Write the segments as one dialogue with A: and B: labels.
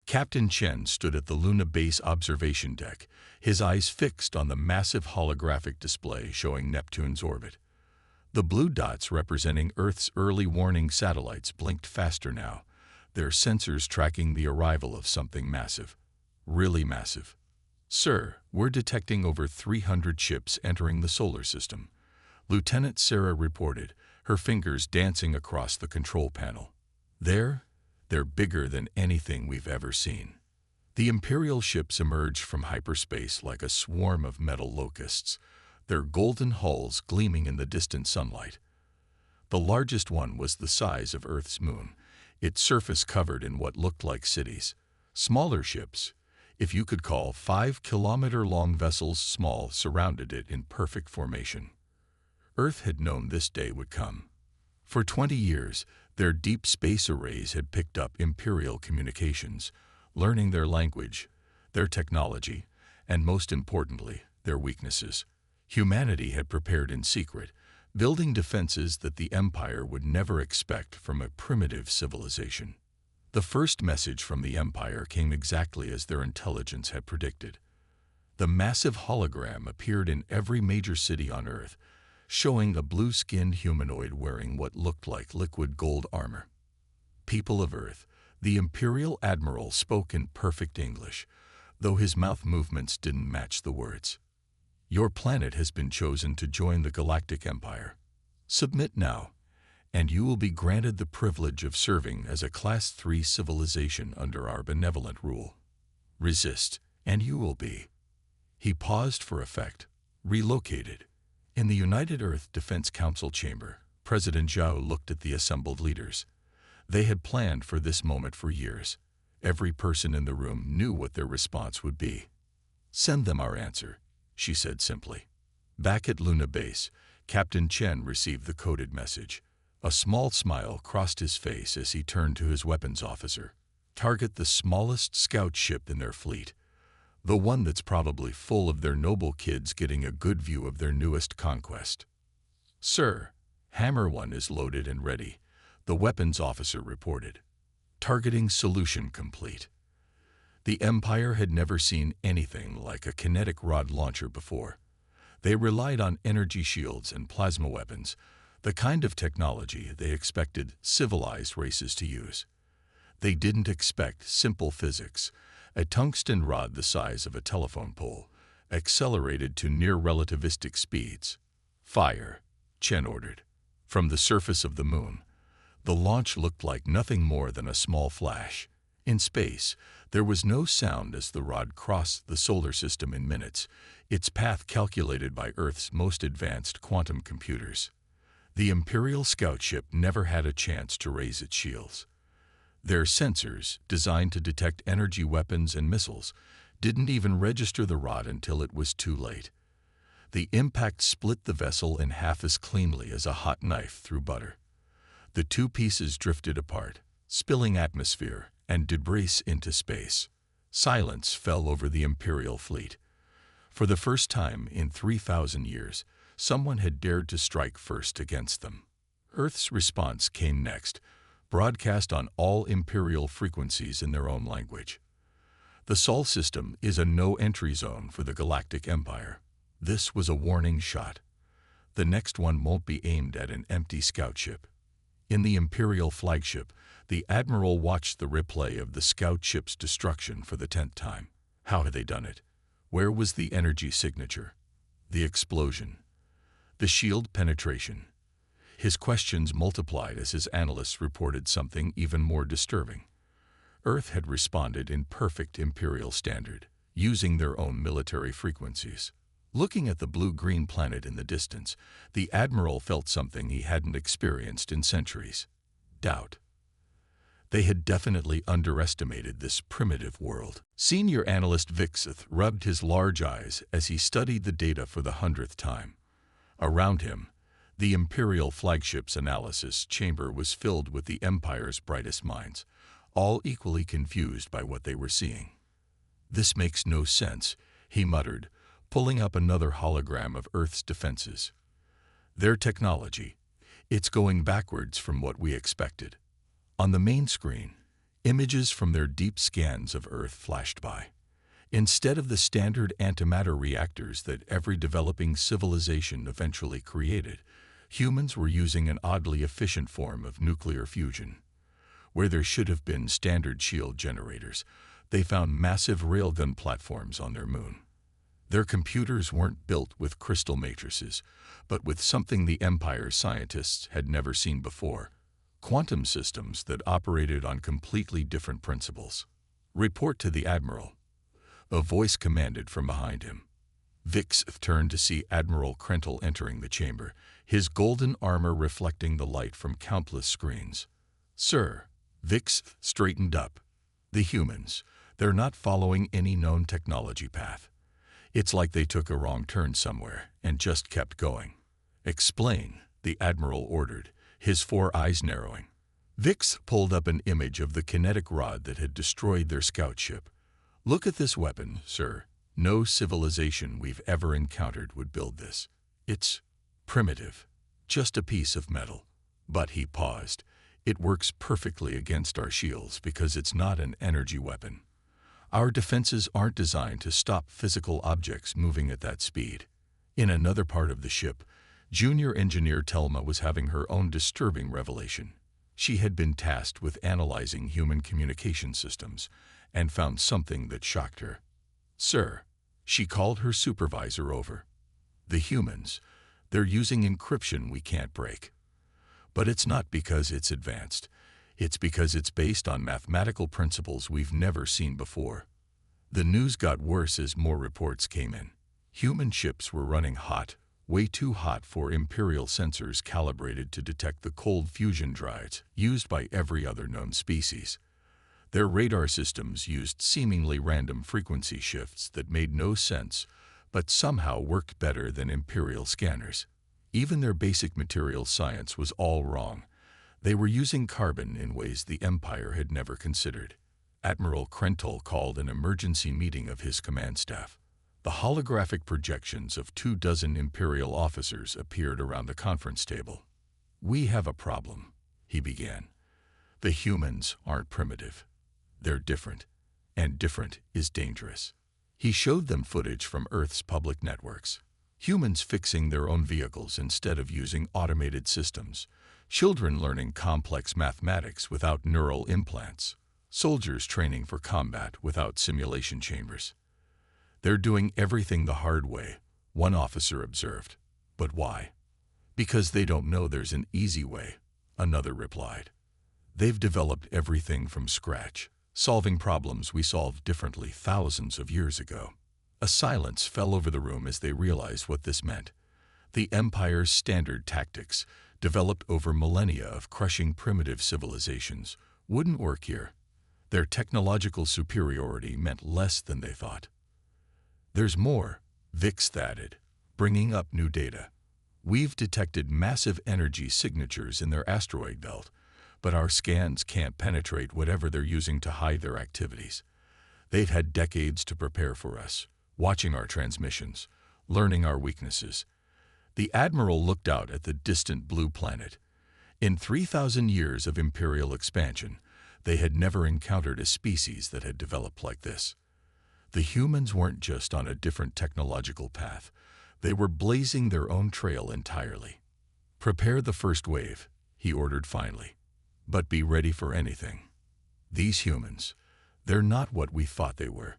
A: Captain Chen stood at the Luna base observation deck, his eyes fixed on the massive holographic display showing Neptune's orbit. The blue dots representing Earth's early warning satellites blinked faster now, their sensors tracking the arrival of something massive. Really massive. "Sir, we're detecting over 300 ships entering the solar system," Lieutenant Sarah reported, her fingers dancing across the control panel. They're bigger than anything we've ever seen. The Imperial ships emerged from hyperspace like a swarm of metal locusts, their golden hulls gleaming in the distant sunlight. The largest one was the size of Earth's moon, its surface covered in what looked like cities. Smaller ships, if you could call 5-kilometer-long vessels small, surrounded it in perfect formation. Earth had known this day would come. For 20 years, their deep space arrays had picked up Imperial communications, learning their language, their technology, and most importantly, their weaknesses. Humanity had prepared in secret, building defenses that the Empire would never expect from a primitive civilization. The first message from the Empire came exactly as their intelligence had predicted. The massive hologram appeared in every major city on Earth, showing a blue-skinned humanoid wearing what looked like liquid gold armor. "People of Earth," the Imperial Admiral spoke in perfect English, though his mouth movements didn't match the words. "Your planet has been chosen to join the Galactic Empire. Submit now, and you will be granted the privilege of serving as a Class 3 civilization under our benevolent rule. Resist, and you will be—" He paused for effect, relocated. In the United Earth Defense Council chamber, President Zhao looked at the assembled leaders. They had planned for this moment for years. Every person in the room knew what their response would be. "Send them our answer," she said simply. Back at Luna Base, Captain Chen received the coded message. A small smile crossed his face as he turned to his weapons officer. "Target the smallest scout ship in their fleet, the one that's probably full of their noble kids getting a good view of their newest conquest." "Sir, Hammer 1 is loaded and ready," the weapons officer reported. Targeting solution complete. The Empire had never seen anything like a kinetic rod launcher before. They relied on energy shields and plasma weapons, the kind of technology they expected civilized races to use. They didn't expect simple physics, a tungsten rod the size of a telephone pole, accelerated to near-relativistic speeds. "Fire," Chen ordered. From the surface of the moon, the launch looked like nothing more than a small flash. In space, there was no sound as the rod crossed the solar system in minutes, its path calculated by Earth's most advanced quantum computers. The Imperial scout ship never had a chance to raise its shields. Their sensors, designed to detect energy weapons and missiles, didn't even register the rod until it was too late. The impact split the vessel in half as cleanly as a hot knife through butter. The two pieces drifted apart, spilling atmosphere and debris into space. Silence fell over the Imperial fleet. For the first time in 3,000 years, someone had dared to strike first against them. Earth's response came next, broadcast on all Imperial frequencies in their own language. "The Sol system is a no-entry zone for the Galactic Empire." This was a warning shot. The next one won't be aimed at an empty scout ship. In the Imperial flagship, the Admiral watched the replay of the scout ship's destruction for the 10th time. How had they done it? Where was the energy signature? The explosion? The shield penetration? His questions multiplied as his analysts reported something even more disturbing. Earth had responded in perfect Imperial standard, using their own military frequencies. Looking at the blue-green planet in the distance, the Admiral felt something he hadn't experienced in centuries: doubt. They had definitely underestimated this primitive world. Senior analyst Vixith rubbed his large eyes as he studied the data for the 100th time. Around him, the Imperial flagship's analysis chamber was filled with the Empire's brightest minds, all equally confused by what they were seeing. "This makes no sense," he muttered, pulling up another hologram of Earth's defenses. "Their technology, it's going backwards from what we expected." On the main screen, Images from their deep scans of Earth flashed by. Instead of the standard antimatter reactors that every developing civilization eventually created, humans were using an oddly efficient form of nuclear fusion. Where there should have been standard shield generators, they found massive railgun platforms on their moon. Their computers weren't built with crystal matrices, but with something the Empire's scientists had never seen before: quantum systems that operated on completely different principles. "Report to the Admiral," a voice commanded from behind him. Vix turned to see Admiral Krentel entering the chamber, his golden armor reflecting the light from countless screens. "Sir," Vix straightened up. "The humans, they're not following any known technology path. It's like they took a wrong turn somewhere and just kept going." "Explain," the Admiral ordered, his four eyes narrowing. Vix pulled up an image of the kinetic rod that had destroyed their scout ship. "Look at this weapon, sir. No civilization we've ever encountered would build this. It's primitive, just a piece of metal." But he paused. "It works perfectly against our shields because it's not an energy weapon. Our defenses aren't designed to stop physical objects moving at that speed." In another part of the ship, Junior Engineer Telma was having her own disturbing revelation. She had been tasked with analyzing human communication systems and found something that shocked her. "Sir," she called her supervisor over. "The humans, they're using encryption we can't break. But it's not because it's advanced. It's because it's based on mathematical principles we've never seen before." The news got worse as more reports came in. Human ships were running hot, way too hot for Imperial sensors calibrated to detect the cold fusion drives used by every other known species. Their radar systems used seemingly random frequency shifts that made no sense, but somehow worked better than Imperial scanners. Even their basic material science was all wrong. They were using carbon in ways the Empire had never considered. Admiral Krentel called an emergency meeting of his command staff. The holographic projections of 24 Imperial officers appeared around the conference table. "We have a problem," he began. "The humans aren't primitive. They're different, and different is dangerous." He showed them footage from Earth's public networks. Humans fixing their own vehicles instead of using automated systems. Children learning complex mathematics without neural implants. Soldiers training for combat without simulation chambers. "They're doing everything the hard way," one officer observed. "But why?" "Because they don't know there's an easy way," another replied. "They've developed everything from scratch, solving problems we solved differently thousands of years ago." A silence fell over the room as they realized what this meant. The Empire's standard tactics, developed over millennia of crushing primitive civilizations, wouldn't work here. Their technological superiority meant less than they thought. "There's more," Vix added, bringing up new data. "We've detected massive energy signatures in their asteroid belt, but our scans can't penetrate whatever they're using to hide their activities. They've had decades to prepare for us, watching our transmissions, learning our weaknesses." The Admiral looked out at the distant blue planet. In 3,000 years of Imperial expansion, they had never encountered a species that had developed like this. The humans weren't just on a different technological path. They were blazing their own trail entirely. "Prepare the first wave," he ordered finally. "But be ready for anything. These humans, they're not what we thought they were."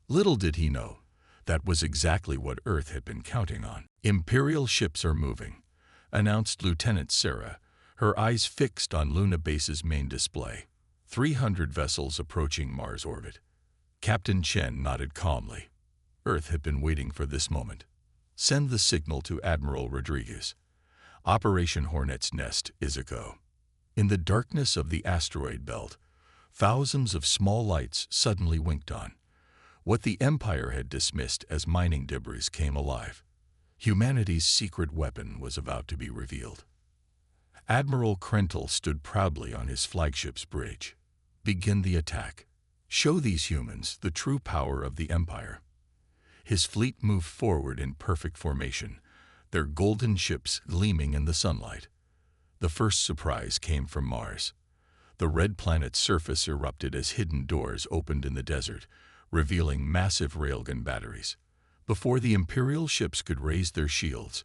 A: Little did he know, that was exactly what Earth had been counting on. "Imperial ships are moving," announced Lieutenant Sarah, her eyes fixed on Luna Base's main display. 300 vessels approaching Mars orbit. Captain Chen nodded calmly. Earth had been waiting for this moment. "Send the signal to Admiral Rodriguez. Operation Hornet's Nest is a go." In the darkness of the asteroid belt, thousands of small lights suddenly winked on. What the Empire had dismissed as mining debris came alive. Humanity's secret weapon was about to be revealed. Admiral Krentel stood proudly on his flagship's bridge. "Begin the attack. Show these humans the true power of the Empire." His fleet moved forward in perfect formation, their golden ships gleaming in the sunlight. The first surprise came from Mars. The red planet's surface erupted as hidden doors opened in the desert, revealing massive railgun batteries. Before the Imperial ships could raise their shields,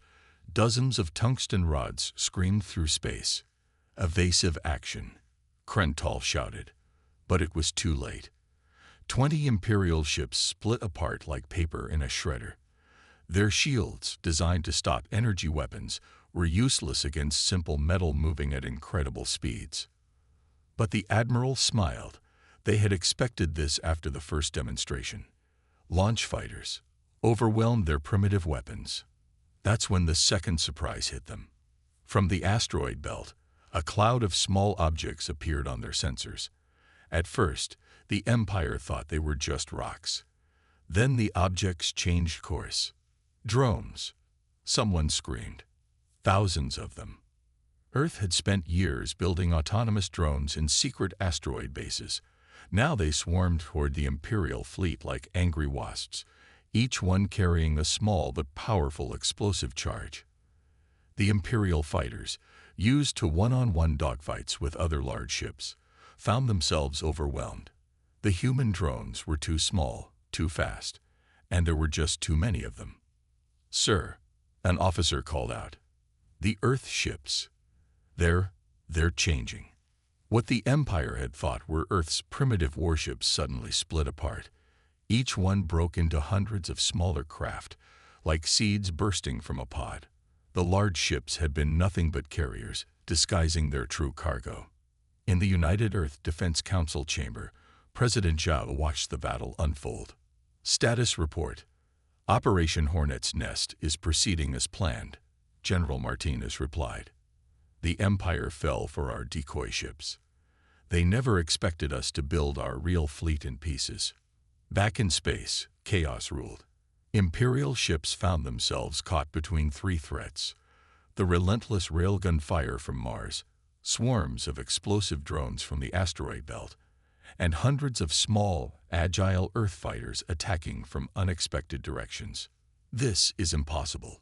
A: dozens of tungsten rods screamed through space. "Evasive action," Krental shouted. But it was too late. 20 Imperial ships split apart like paper in a shredder. Their shields, designed to stop energy weapons, were useless against simple metal moving at incredible speeds. But the Admiral smiled. They had expected this after the first demonstration. Launch fighters overwhelmed their primitive weapons. That's when the second surprise hit them. From the asteroid belt, a cloud of small objects appeared on their sensors. At first, the Empire thought they were just rocks. Then the objects changed course. Drones. Someone screamed. Thousands of them. Earth had spent years building autonomous drones in secret asteroid bases. Now they swarmed toward the Imperial fleet like angry wasps, each one carrying a small but powerful explosive charge. The Imperial fighters, used to one-on-one dogfights with other large ships, found themselves overwhelmed. The human drones were too small, too fast, and there were just too many of them. "Sir," an officer called out, "the Earth ships. They're changing." What the Empire had thought were Earth's primitive warships suddenly split apart. Each one broke into hundreds of smaller craft, like seeds bursting from a pod. The large ships had been nothing but carriers, disguising their true cargo. In the United Earth Defense Council chamber, President Zhao watched the battle unfold. "Status report. Operation Hornet's Nest is proceeding as planned," General Martinez replied. "The Empire fell for our decoy ships. They never expected us to build our real fleet in pieces." Back in space, chaos ruled. Imperial ships found themselves caught between three threats: the relentless railgun fire from Mars, swarms of explosive drones from the asteroid belt, and hundreds of small, agile Earth fighters attacking from unexpected directions. "This is impossible."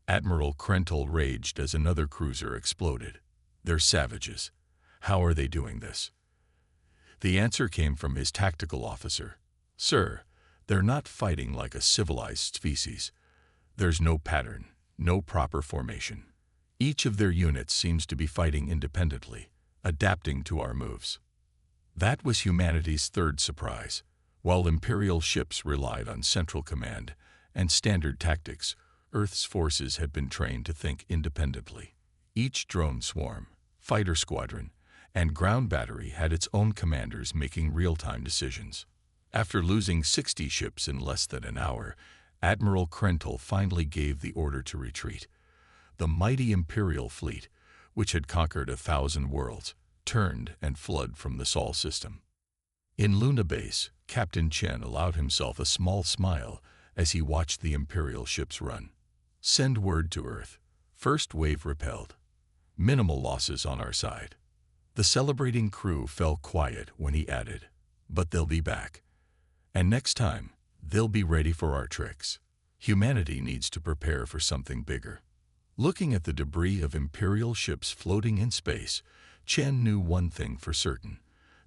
A: Admiral Krental raged as another cruiser exploded. "They're savages. How are they doing this?" The answer came from his tactical officer. "Sir, they're not fighting like a civilized species. There's no pattern, no proper formation. Each of their units seems to be fighting independently, adapting to our moves." That was humanity's third surprise. While Imperial ships relied on central command and standard tactics, Earth's forces had been trained to think independently. Each drone swarm, fighter squadron, and ground battery had its own commanders making real-time decisions. After losing 60 ships in less than an hour, Admiral Krental finally gave the order to retreat. The mighty Imperial fleet, which had conquered 1,000 worlds, turned and fled from the Sol system. In Luna Base, Captain Chen allowed himself a small smile as he watched the Imperial ships run. "Send word to Earth. First wave repelled. Minimal losses on our side." The celebrating crew fell quiet when he added, "But they'll be back. And next time, they'll be ready for our tricks." Humanity needs to prepare for something bigger. Looking at the debris of Imperial ships floating in space, Chen knew one thing for certain.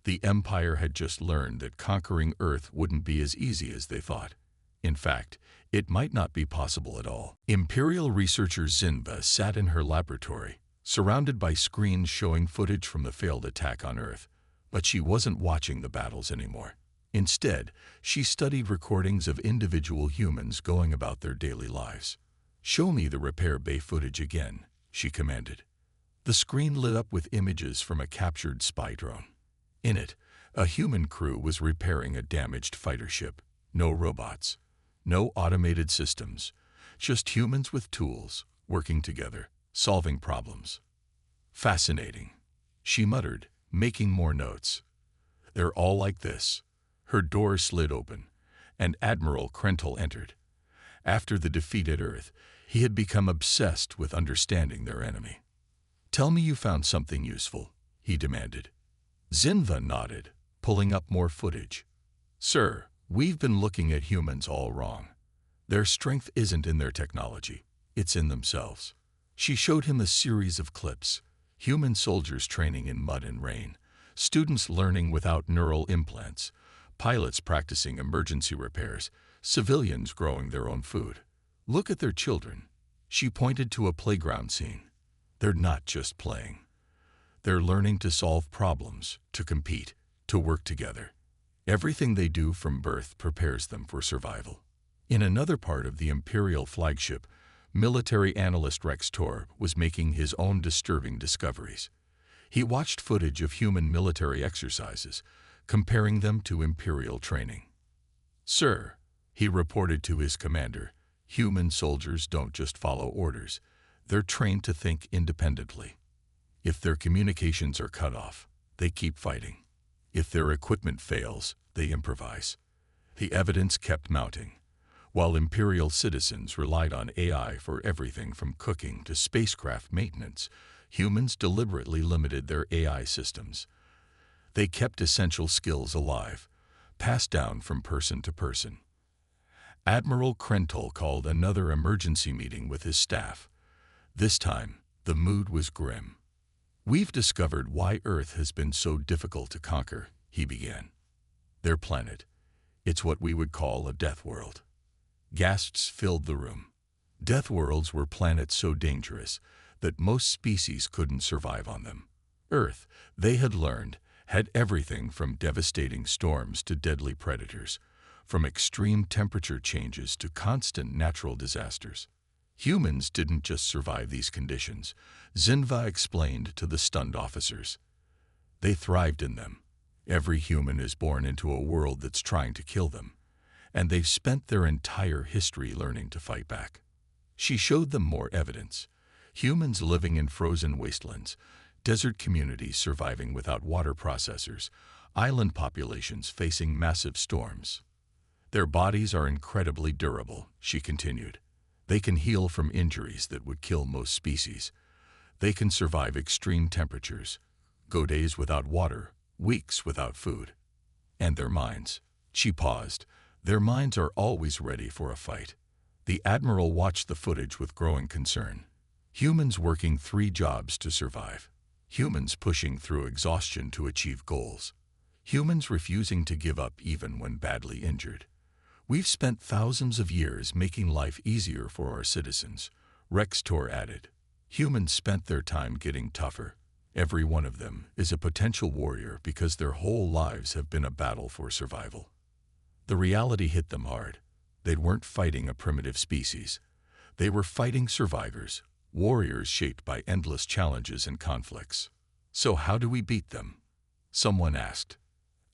A: The Empire had just learned that conquering Earth wouldn't be as easy as they thought. In fact, it might not be possible at all. Imperial researcher Zinva sat in her laboratory, surrounded by screens showing footage from the failed attack on Earth. But she wasn't watching the battles anymore. Instead, she studied recordings of individual humans going about their daily lives. "Show me the repair bay footage again," she commanded. The screen lit up with images from a captured spy drone. In it, a human crew was repairing a damaged fighter ship. No robots, no automated systems, just humans with tools, working together, solving problems. "Fascinating," she muttered, making more notes. "They're all like this." Her door slid open, and Admiral Krental entered. After the defeat at Earth, he had become obsessed with understanding their enemy. "Tell me you found something useful," he demanded. Zinva nodded, pulling up more footage. "Sir, we've been looking at humans all wrong. Their strength isn't in their technology, it's in themselves." She showed him a series of clips, human soldiers training in mud and rain, students learning without neural implants, pilots practicing emergency repairs, civilians growing their own food. Look at their children. She pointed to a playground scene. They're not just playing. They're learning to solve problems, to compete, to work together. Everything they do from birth prepares them for survival. In another part of the Imperial flagship, military analyst Rex Tor was making his own disturbing discoveries. He watched footage of human military exercises, comparing them to Imperial training. "Sir," he reported to his commander, "human soldiers don't just follow orders. They're trained to think independently. If their communications are cut off, they keep fighting. If their equipment fails, they improvise." The evidence kept mounting. While Imperial citizens relied on AI for everything from cooking to spacecraft maintenance, humans deliberately limited their AI systems. They kept essential skills alive, passed down from person to person. Admiral Krental called another emergency meeting with his staff. This time, the mood was grim. "We've discovered why Earth has been so difficult to conquer," he began. "Their planet. It's what we would call a death world." Gasps filled the room. Death worlds were planets so dangerous that most species couldn't survive on them. Earth, they had learned, had everything from devastating storms to deadly predators, from extreme temperature changes to constant natural disasters. Humans didn't just survive these conditions, Zinva explained to the stunned officers. They thrived in them. Every human is born into a world that's trying to kill them, and they've spent their entire history learning to fight back. She showed them more evidence. Humans living in frozen wastelands, desert communities surviving without water processors, island populations facing massive storms. Their bodies are incredibly durable, she continued. They can heal from injuries that would kill most species. They can survive extreme temperatures, go days without water, weeks without food. And their minds. She paused. Their minds are always ready for a fight. The Admiral watched the footage with growing concern. Humans working 3 jobs to survive. Humans pushing through exhaustion to achieve goals. Humans refusing to give up even when badly injured. "We've spent thousands of years making life easier for our citizens," Rex Tor added. "Humans spent their time getting tougher. Every one of them is a potential warrior because their whole lives have been a battle for survival." The reality hit them hard. They weren't fighting a primitive species. They were fighting survivors, warriors shaped by endless challenges and conflicts. "So how do we beat them?" someone asked.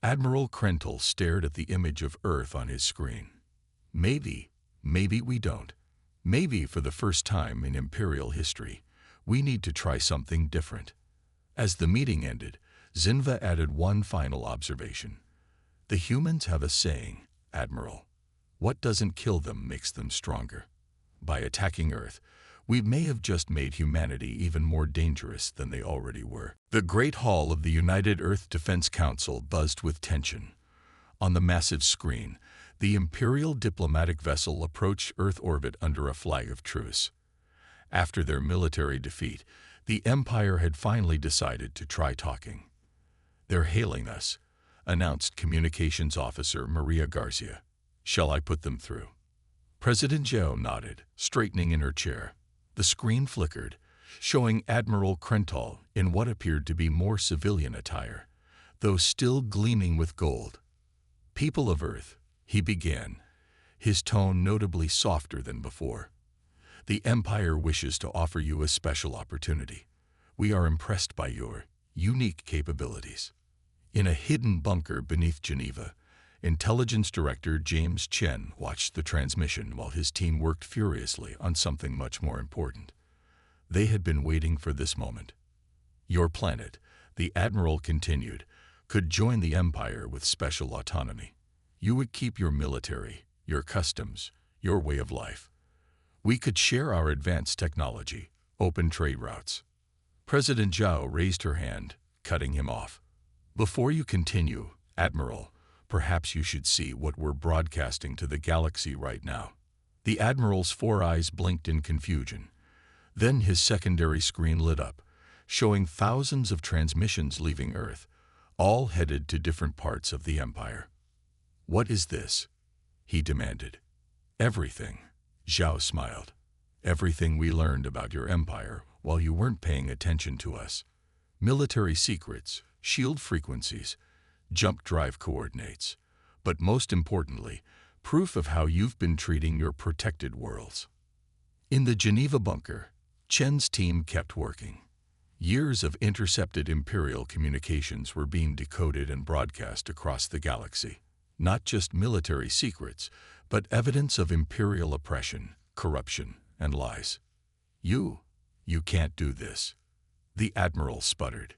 A: Admiral Krental stared at the image of Earth on his screen. Maybe we don't. Maybe for the first time in Imperial history, we need to try something different." As the meeting ended, Zinva added one final observation. "The humans have a saying, Admiral. What doesn't kill them makes them stronger. By attacking Earth, we may have just made humanity even more dangerous than they already were." The Great Hall of the United Earth Defense Council buzzed with tension. On the massive screen, the Imperial diplomatic vessel approached Earth orbit under a flag of truce. After their military defeat, the Empire had finally decided to try talking. "They're hailing us," announced Communications Officer Maria Garcia. "Shall I put them through?" President Zhao nodded, straightening in her chair. The screen flickered, showing Admiral Krental in what appeared to be more civilian attire, though still gleaming with gold. "People of Earth," he began, his tone notably softer than before. "The Empire wishes to offer you a special opportunity. We are impressed by your unique capabilities." In a hidden bunker beneath Geneva, Intelligence Director James Chen watched the transmission while his team worked furiously on something much more important. They had been waiting for this moment. "Your planet," the Admiral continued, "could join the Empire with special autonomy. You would keep your military, your customs, your way of life. We could share our advanced technology, open trade routes." President Zhao raised her hand, cutting him off. "Before you continue, Admiral, perhaps you should see what we're broadcasting to the galaxy right now." The Admiral's 4 eyes blinked in confusion. Then his secondary screen lit up, showing thousands of transmissions leaving Earth, all headed to different parts of the empire. "What is this?" he demanded. "Everything," Zhao smiled. "Everything we learned about your empire while you weren't paying attention to us. Military secrets, shield frequencies, jump drive coordinates, but most importantly, proof of how you've been treating your protected worlds." In the Geneva bunker, Chen's team kept working. Years of intercepted Imperial communications were being decoded and broadcast across the galaxy. Not just military secrets, but evidence of Imperial oppression, corruption, and lies. You can't do this," the Admiral sputtered.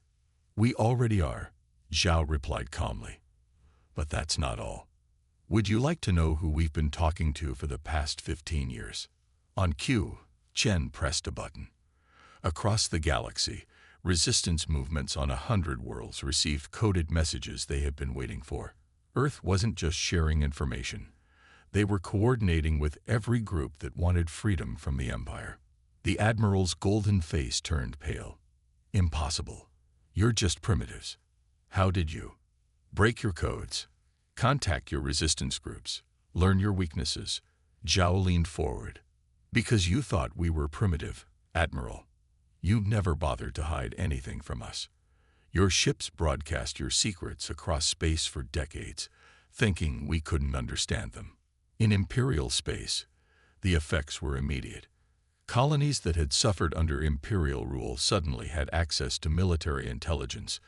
A: "We already are," Zhao replied calmly. "But that's not all. Would you like to know who we've been talking to for the past 15 years? On cue, Chen pressed a button. Across the galaxy, resistance movements on 100 worlds received coded messages they had been waiting for. Earth wasn't just sharing information. They were coordinating with every group that wanted freedom from the Empire. The Admiral's golden face turned pale. "Impossible. You're just primitives. How did you break your codes? Contact your resistance groups. Learn your weaknesses." Zhao leaned forward. "Because you thought we were primitive, Admiral. You never bothered to hide anything from us. Your ships broadcast your secrets across space for decades, thinking we couldn't understand them. In Imperial space, the effects were immediate. Colonies that had suffered under Imperial rule suddenly had access to military intelligence,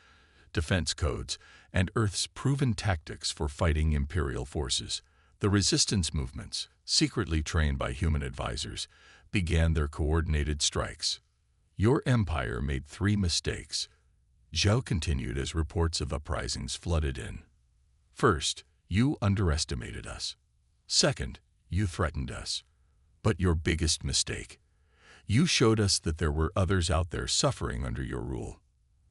A: defense codes, and Earth's proven tactics for fighting Imperial forces. The resistance movements, secretly trained by human advisors, began their coordinated strikes. Your empire made 3 mistakes," Zhao continued as reports of uprisings flooded in. "First, you underestimated us. Second, you threatened us. But your biggest mistake, you showed us that there were others out there suffering under your rule."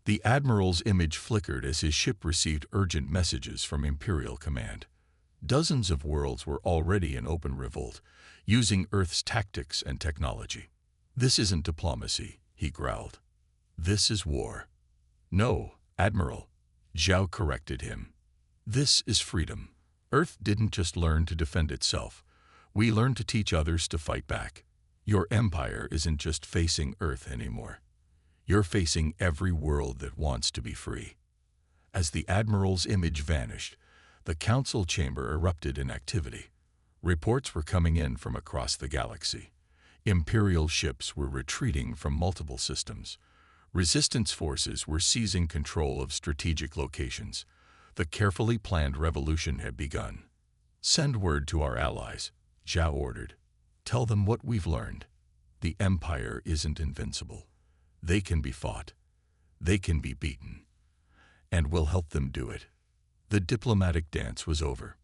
A: The Admiral's image flickered as his ship received urgent messages from Imperial Command. Dozens of worlds were already in open revolt, using Earth's tactics and technology. "This isn't diplomacy," he growled. "This is war." "No, Admiral," Zhao corrected him. "This is freedom. Earth didn't just learn to defend itself. We learned to teach others to fight back. Your empire isn't just facing Earth anymore. You're facing every world that wants to be free." As the Admiral's image vanished, the Council chamber erupted in activity. Reports were coming in from across the galaxy. Imperial ships were retreating from multiple systems. Resistance forces were seizing control of strategic locations. The carefully planned revolution had begun. "Send word to our allies," Zhao ordered. "Tell them what we've learned. The Empire isn't invincible. They can be fought. They can be beaten. And we'll help them do it." The diplomatic dance was over.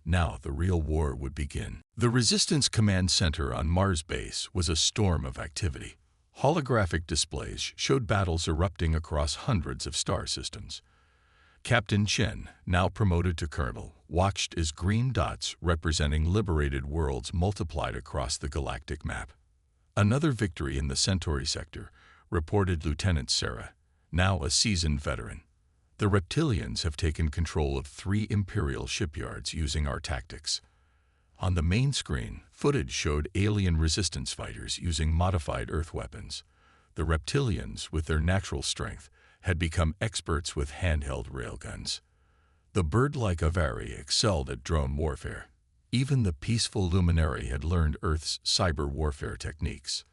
A: Now the real war would begin. The Resistance Command Center on Mars base was a storm of activity. Holographic displays showed battles erupting across hundreds of star systems. Captain Chen, now promoted to colonel, watched as green dots representing liberated worlds multiplied across the galactic map. "Another victory in the Centauri sector," reported Lieutenant Sarah, now a seasoned veteran. "The reptilians have taken control of 3 Imperial shipyards using our tactics." On the main screen, footage showed alien resistance fighters using modified Earth weapons. The reptilians, with their natural strength, had become experts with handheld railguns. The bird-like Avari excelled at drone warfare. Even the peaceful Luminary had learned Earth's cyber warfare techniques.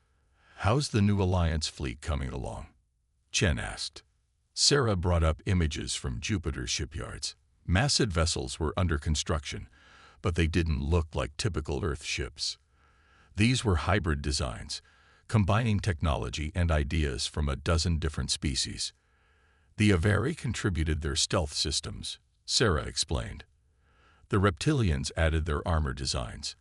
A: "How's the new Alliance fleet coming along?" Chen asked. Sarah brought up images from Jupiter's shipyards. Massive vessels were under construction, but they didn't look like typical Earth ships. These were hybrid designs, combining technology and ideas from a dozen different species. "The Avari contributed their stealth systems," Sarah explained. "The reptilians added their armor designs.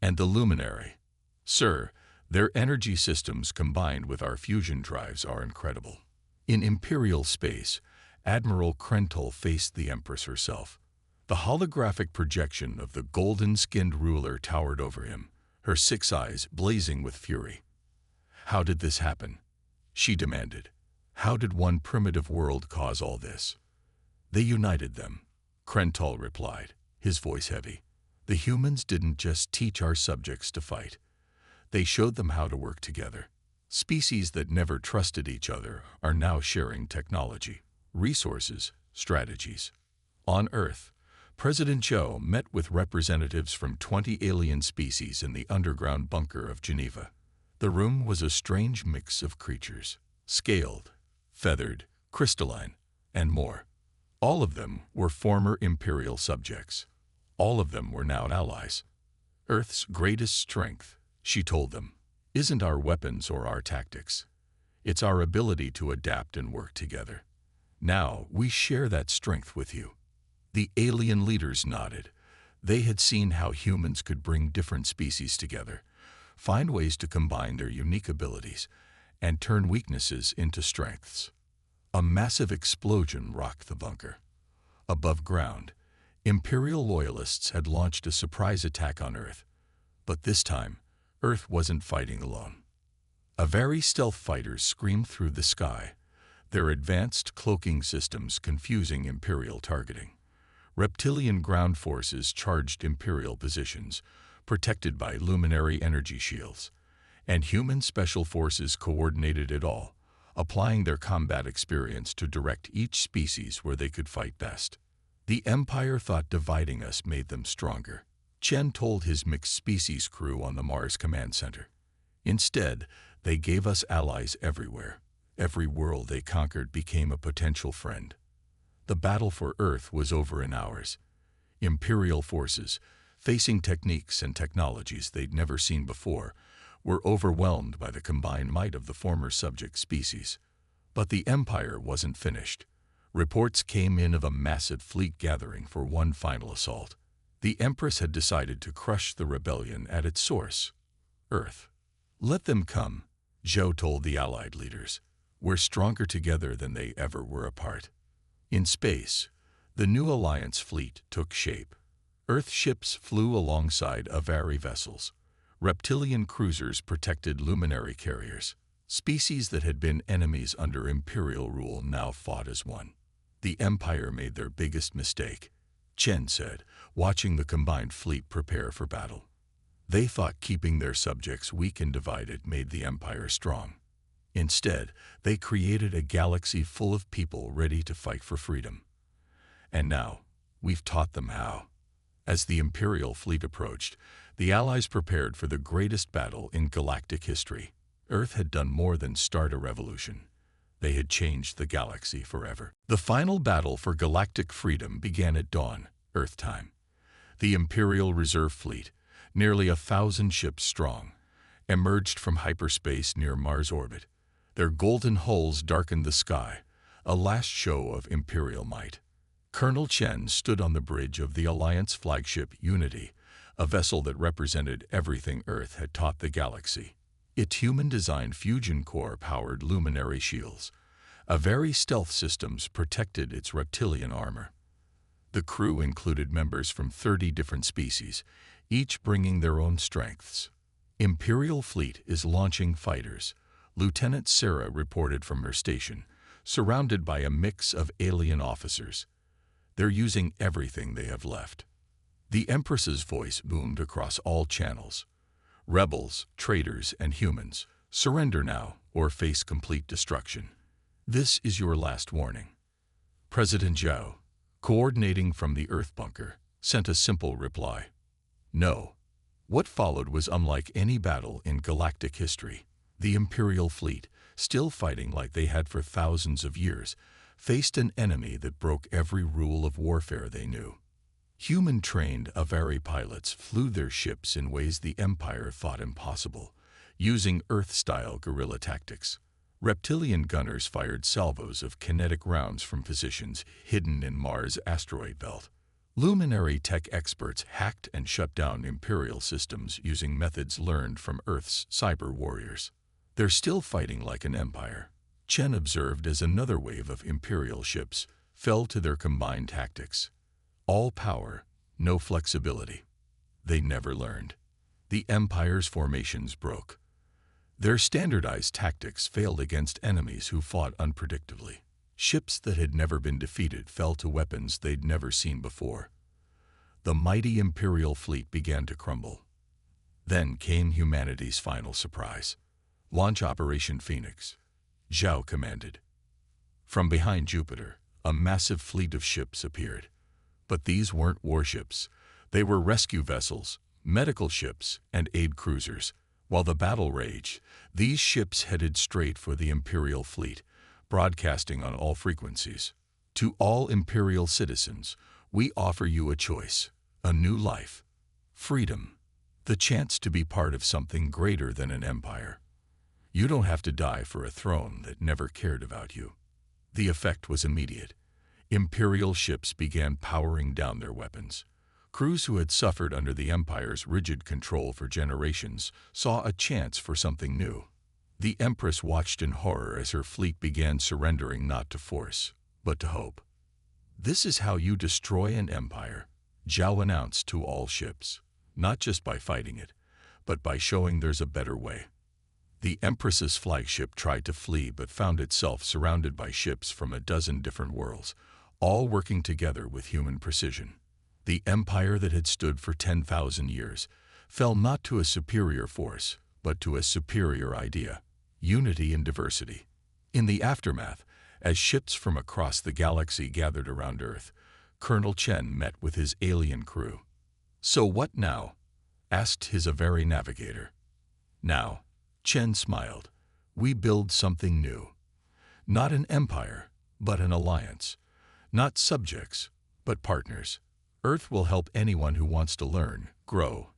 A: And the Luminary. Sir, their energy systems combined with our fusion drives are incredible." In Imperial space, Admiral Krental faced the Empress herself. The holographic projection of the golden-skinned ruler towered over him, her 6 eyes blazing with fury. "How did this happen?" she demanded. "How did one primitive world cause all this?" They united them, Krental replied, his voice heavy. The humans didn't just teach our subjects to fight. They showed them how to work together. Species that never trusted each other are now sharing technology, resources, strategies. On Earth, President Joe met with representatives from 20 alien species in the underground bunker of Geneva. The room was a strange mix of creatures, scaled, feathered, crystalline, and more. All of them were former Imperial subjects. All of them were now allies. Earth's greatest strength, she told them, isn't our weapons or our tactics. It's our ability to adapt and work together. Now we share that strength with you. The alien leaders nodded. They had seen how humans could bring different species together, find ways to combine their unique abilities, and turn weaknesses into strengths. A massive explosion rocked the bunker. Above ground, Imperial loyalists had launched a surprise attack on Earth. But this time, Earth wasn't fighting alone. Avari stealth fighters screamed through the sky, their advanced cloaking systems confusing Imperial targeting. Reptilian ground forces charged Imperial positions, protected by luminary energy shields, and human special forces coordinated it all, applying their combat experience to direct each species where they could fight best. The Empire thought dividing us made them stronger, Chen told his mixed-species crew on the Mars Command Center. Instead, they gave us allies everywhere. Every world they conquered became a potential friend. The battle for Earth was over in hours. Imperial forces, facing techniques and technologies they'd never seen before, were overwhelmed by the combined might of the former subject species. But the Empire wasn't finished. Reports came in of a massive fleet gathering for one final assault. The Empress had decided to crush the rebellion at its source, Earth. Let them come, Zhou told the Allied leaders. We're stronger together than they ever were apart. In space, the new Alliance fleet took shape. Earth ships flew alongside Avari vessels. Reptilian cruisers protected luminary carriers. Species that had been enemies under Imperial rule now fought as one. The Empire made their biggest mistake, Chen said, watching the combined fleet prepare for battle. They thought keeping their subjects weak and divided made the Empire strong. Instead, they created a galaxy full of people ready to fight for freedom. And now, we've taught them how. As the Imperial fleet approached, the Allies prepared for the greatest battle in galactic history. Earth had done more than start a revolution. They had changed the galaxy forever. The final battle for galactic freedom began at dawn, Earth time. The Imperial Reserve Fleet, nearly 1,000 ships strong, emerged from hyperspace near Mars orbit. Their golden hulls darkened the sky, a last show of Imperial might. Colonel Chen stood on the bridge of the Alliance flagship Unity, a vessel that represented everything Earth had taught the galaxy. Its human-designed fusion core-powered luminary shields. Avari stealth systems protected its reptilian armor. The crew included members from 30 different species, each bringing their own strengths. Imperial fleet is launching fighters, Lieutenant Sarah reported from her station, surrounded by a mix of alien officers. They're using everything they have left. The Empress's voice boomed across all channels. Rebels, traitors, and humans, surrender now or face complete destruction. This is your last warning. President Zhou, coordinating from the Earth bunker, sent a simple reply. No. What followed was unlike any battle in galactic history. The Imperial fleet, still fighting like they had for thousands of years, faced an enemy that broke every rule of warfare they knew. Human-trained Avari pilots flew their ships in ways the Empire thought impossible, using Earth-style guerrilla tactics. Reptilian gunners fired salvos of kinetic rounds from positions hidden in Mars' asteroid belt. Luminary tech experts hacked and shut down Imperial systems using methods learned from Earth's cyber warriors. They're still fighting like an empire, Chen observed as another wave of Imperial ships fell to their combined tactics. All power, no flexibility. They never learned. The Empire's formations broke. Their standardized tactics failed against enemies who fought unpredictably. Ships that had never been defeated fell to weapons they'd never seen before. The mighty Imperial fleet began to crumble. Then came humanity's final surprise. Launch Operation Phoenix. Zhao commanded. From behind Jupiter, a massive fleet of ships appeared. But these weren't warships. They were rescue vessels, medical ships, and aid cruisers. While the battle raged, these ships headed straight for the Imperial fleet, broadcasting on all frequencies. To all Imperial citizens, we offer you a choice, a new life, freedom, the chance to be part of something greater than an empire. You don't have to die for a throne that never cared about you. The effect was immediate. Imperial ships began powering down their weapons. Crews who had suffered under the Empire's rigid control for generations saw a chance for something new. The Empress watched in horror as her fleet began surrendering not to force, but to hope. "This is how you destroy an empire," Zhao announced to all ships, "not just by fighting it, but by showing there's a better way." The Empress's flagship tried to flee but found itself surrounded by ships from a dozen different worlds, all working together with human precision. The empire that had stood for 10,000 years fell not to a superior force, but to a superior idea: unity in diversity. In the aftermath, as ships from across the galaxy gathered around Earth, Colonel Chen met with his alien crew. "So what now?" asked his Avari navigator. "Now," Chen smiled, "we build something new. Not an empire, but an alliance. Not subjects, but partners. Earth will help anyone who wants to learn, grow,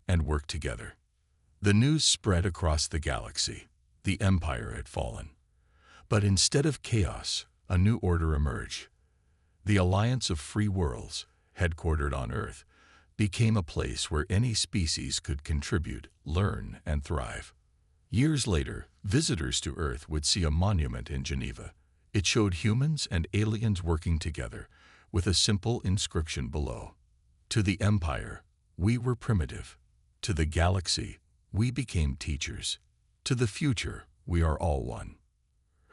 A: and work together." The news spread across the galaxy. The empire had fallen. But instead of chaos, a new order emerged. The Alliance of Free Worlds, headquartered on Earth, became a place where any species could contribute, learn, and thrive. Years later, visitors to Earth would see a monument in Geneva. It showed humans and aliens working together, with a simple inscription below: "To the Empire, we were primitive. To the galaxy, we became teachers. To the future, we are all one."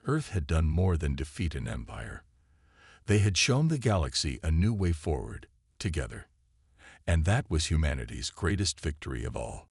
A: Earth had done more than defeat an empire. They had shown the galaxy a new way forward, together. And that was humanity's greatest victory of all.